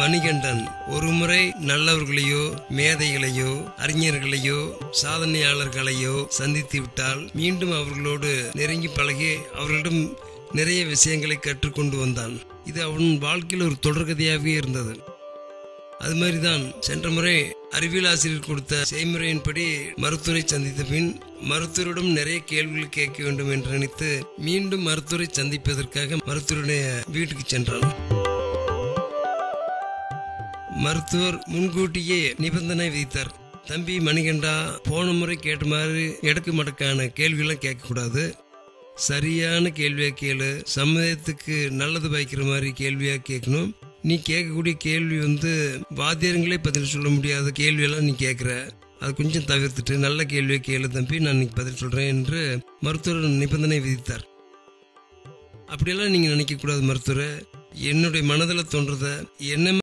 மணிகண்டன் ஒருமுறை நல்லவர்களையோ மேதைகளையோ அறிஞர்களையோ சாதனையாளர்களையோ சந்தித்து விட்டால் மீண்டும் அவர்களோடு நெருங்கி பழகி அவர்களிடம் நிறைய விஷயங்களை கற்றுக்கொண்டு வந்தான். இது அவன் வாழ்க்கையில் ஒரு தொடர்கதையாகவே இருந்தது. அது மாதிரிதான் சென்ற முறை அறிவியல் ஆசிரியர் கொடுத்த செய்முறையின்படி மருத்துவரை சந்தித்த பின் மருத்துவரிடம் நிறைய கேள்விகள் கேட்க வேண்டும் என்று நினைத்து மீண்டும் மருத்துவரை சந்திப்பதற்காக மருத்துவருடைய வீட்டுக்கு சென்றான். மருத்துவர் முன்கூட்டியே நிபந்தனை விதித்தார். தம்பி மணிகண்டா, போன முறை கேட்ட மாதிரி எடக்கு மடக்கான கேள்வியெல்லாம் கேட்கக்கூடாது. சரியான கேள்வியா கேளு. சமுதாயத்துக்கு நல்லது பயக்கிற மாதிரி கேள்வியா கேட்கணும். நீ கேட்கக்கூடிய கேள்வி வாத்தியாரங்களே பதில் சொல்ல முடியாத கேள்வியெல்லாம் நீ கேட்குற. அது கொஞ்சம் தவிர்த்துட்டு நல்ல கேள்வியை கேளு தம்பி, நான் இன்னைக்கு பதில் சொல்றேன் என்று மருத்துவர் நிபந்தனை விதித்தார். அப்படியெல்லாம் நீங்க நினைக்க கூடாது மருத்துவரை. என்னுடைய மனதில் தோன்றத என்ன